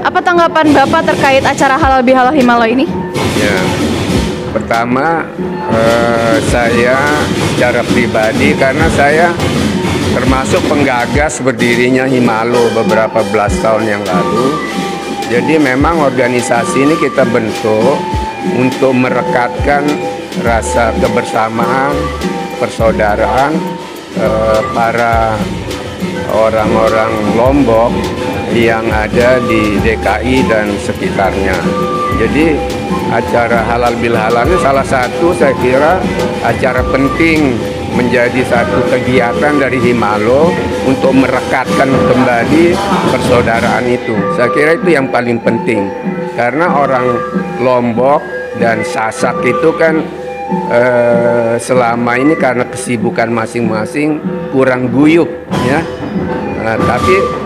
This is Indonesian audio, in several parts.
Apa tanggapan Bapak terkait acara Halal Bihalal Himalo ini? Ya, pertama saya secara pribadi karena saya termasuk penggagas berdirinya Himalo beberapa belas tahun yang lalu. Jadi memang organisasi ini kita bentuk untuk merekatkan rasa kebersamaan, persaudaraan para orang-orang Lombok yang ada di DKI dan sekitarnya. Jadi acara Halal Bihalal ini salah satu saya kira acara penting, menjadi satu kegiatan dari Himalo untuk merekatkan kembali persaudaraan itu. Saya kira itu yang paling penting karena orang Lombok dan Sasak itu kan selama ini karena kesibukan masing-masing kurang guyup ya. Tapi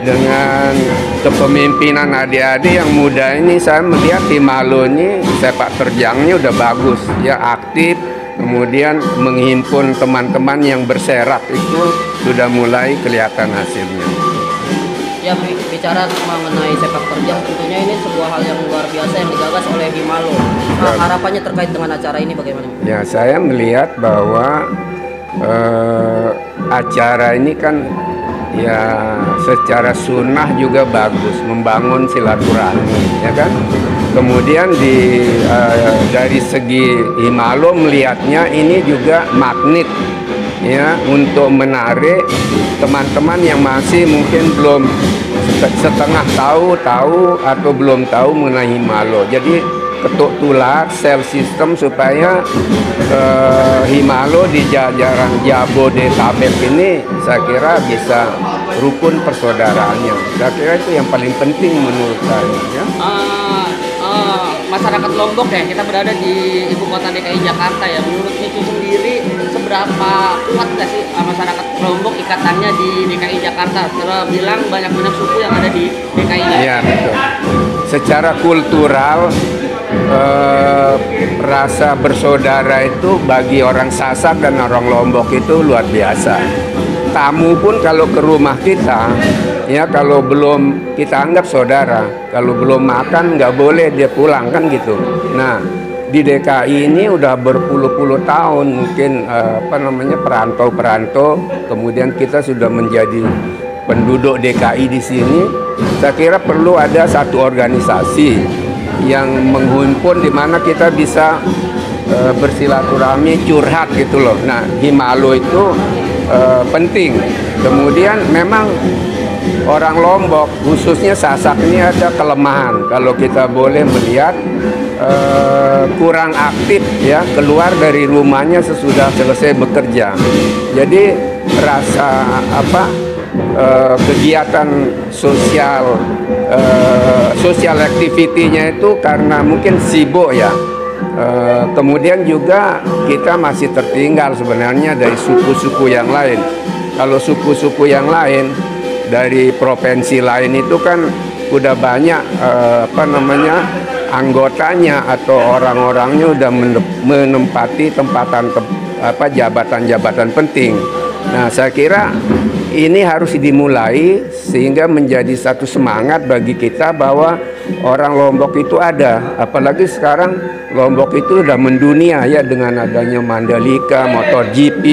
dengan kepemimpinan adik-adik yang muda ini saya melihat Himalo ini sepak terjangnya udah bagus ya, aktif, kemudian menghimpun teman-teman yang berserak itu sudah mulai kelihatan hasilnya. Ya, bicara mengenai sepak terjang, tentunya ini sebuah hal yang luar biasa yang digagas oleh Himalo. Harapannya terkait dengan acara ini bagaimana? Ya, saya melihat bahwa acara ini kan ya secara sunnah juga bagus, membangun silaturahmi, ya kan. Kemudian dari segi Himalo melihatnya ini juga magnet ya untuk menarik teman-teman yang masih mungkin belum setengah tahu atau belum tahu mengenai Himalo. Jadi ketuk tular sel sistem supaya Himalo di jajaran Jabodetabek ini saya kira bisa rukun persaudaraannya. Saya kira itu yang paling penting menurut saya ya. Masyarakat Lombok ya, kita berada di ibu kota DKI Jakarta ya. Menurut itu sendiri seberapa kuat nggak sih masyarakat Lombok ikatannya di DKI Jakarta? Karena bilang banyak suku yang ada di DKI. Iya betul. Secara kultural rasa bersaudara itu bagi orang Sasak dan orang Lombok itu luar biasa. Tamu pun kalau ke rumah kita, ya kalau belum kita anggap saudara, kalau belum makan nggak boleh dia pulang kan gitu. Nah di DKI ini udah berpuluh-puluh tahun mungkin perantau-perantau, kemudian kita sudah menjadi penduduk DKI di sini. Saya kira perlu ada satu organisasi yang menghimpun di mana kita bisa bersilaturahmi, curhat gitu loh. Nah Himalo itu penting. Kemudian memang orang Lombok khususnya Sasak ini ada kelemahan kalau kita boleh melihat kurang aktif ya, keluar dari rumahnya sesudah selesai bekerja. Jadi rasa kegiatan sosial activity-nya itu karena mungkin sibuk ya. Kemudian juga kita masih tertinggal sebenarnya dari suku-suku yang lain. Kalau suku-suku yang lain dari provinsi lain itu kan udah banyak anggotanya atau orang-orangnya udah menempati jabatan-jabatan penting. Nah, saya kira ini harus dimulai sehingga menjadi satu semangat bagi kita bahwa orang Lombok itu ada. Apalagi sekarang Lombok itu udah mendunia ya dengan adanya Mandalika, MotoGP,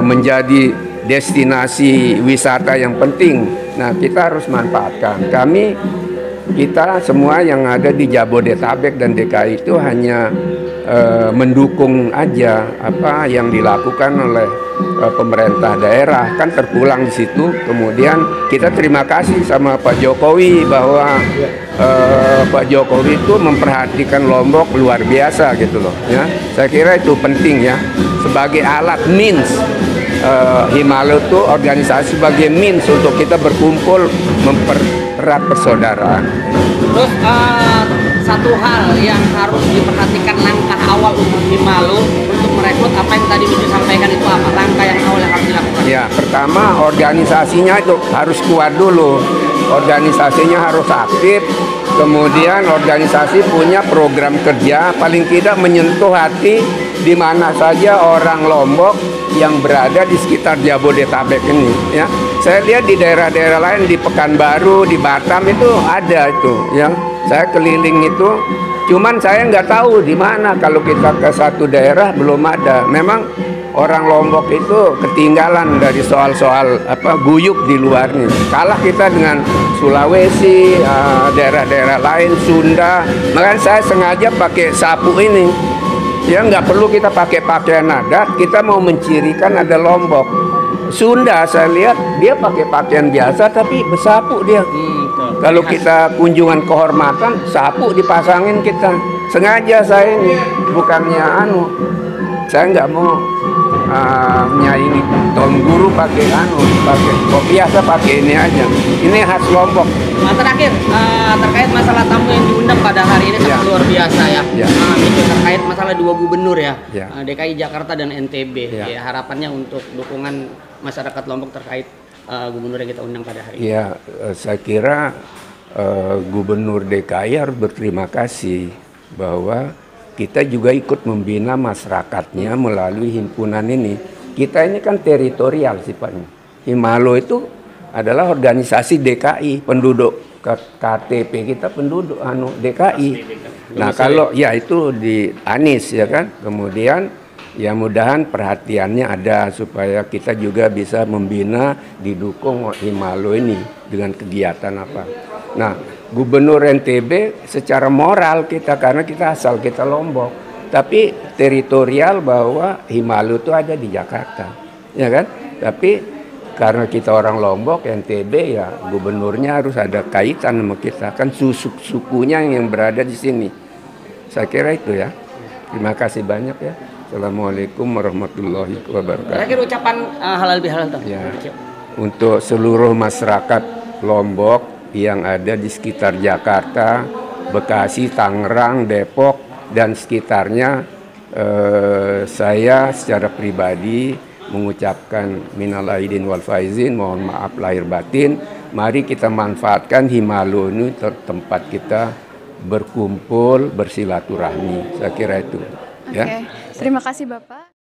menjadi destinasi wisata yang penting. Nah, kita harus manfaatkan. Kita semua yang ada di Jabodetabek dan DKI itu hanya mendukung aja apa yang dilakukan oleh pemerintah daerah, kan terpulang di situ. Kemudian kita terima kasih sama Pak Jokowi bahwa Pak Jokowi itu memperhatikan Lombok luar biasa gitu loh ya. Saya kira itu penting ya, sebagai alat means. Himalo itu organisasi sebagai means untuk kita berkumpul mempererat persaudaraan. Terus satu hal yang harus diperhatikan langkah awal untuk Himalo untuk merekrut apa yang tadi Mijo sampaikan itu apa langkah yang awal yang harus dilakukan? Ya, pertama organisasinya itu harus kuat dulu. Organisasinya harus aktif. Kemudian organisasi punya program kerja paling tidak menyentuh hati di mana saja orang Lombok yang berada di sekitar Jabodetabek ini ya. saya lihat di daerah-daerah lain, di Pekanbaru, di Batam itu ada itu, ya. Saya keliling itu, cuman saya nggak tahu di mana. Kalau kita ke satu daerah belum ada. Memang orang Lombok itu ketinggalan dari soal-soal guyup di luarnya. Kalah kita dengan Sulawesi, daerah-daerah lain, Sunda. Makanya saya sengaja pakai sapu ini. Ya nggak perlu kita pakai pakaian adat, kita mau mencirikan ada Lombok. Sunda saya lihat dia pakai pakaian biasa tapi bersapu dia. Kalau kita kunjungan kehormatan, sapu dipasangin kita. Sengaja saya ini, bukannya saya nggak mau nyaingi Tuan Guru pakai kok biasa pakai ini aja. Ini khas Lombok. Nah, terakhir terkait masalah tamu yang diundang pada hari ini sangat luar biasa ya. Itu terkait masalah 2 gubernur ya, DKI Jakarta dan NTB. Ya, harapannya untuk dukungan masyarakat Lombok terkait gubernur yang kita undang pada hari ini. Ya, saya kira Gubernur DKI harus berterima kasih bahwa kita juga ikut membina masyarakatnya melalui himpunan ini. Kita ini kan teritorial sifatnya. Himalo itu adalah organisasi DKI, penduduk KTP kita penduduk DKI. Nah kalau ya itu di Anies ya kan. Kemudian ya mudahan perhatiannya ada supaya kita juga bisa membina, didukung Himalo ini dengan kegiatan apa. Nah, Gubernur NTB secara moral kita, karena kita asal kita Lombok, tapi teritorial bahwa Himalo itu ada di Jakarta, ya kan? Tapi karena kita orang Lombok, NTB ya gubernurnya harus ada kaitan sama kita, kan sukunya yang berada di sini. Saya kira itu ya. Terima kasih banyak ya. Assalamualaikum warahmatullahi wabarakatuh. Terakhir ucapan halal bihalal ya, untuk seluruh masyarakat Lombok yang ada di sekitar Jakarta, Bekasi, Tangerang, Depok, dan sekitarnya, saya secara pribadi mengucapkan minal aidin wal faizin, mohon maaf lahir batin. Mari kita manfaatkan Himalo ini tempat kita berkumpul, bersilaturahmi. Saya kira itu. Oke, terima kasih Bapak.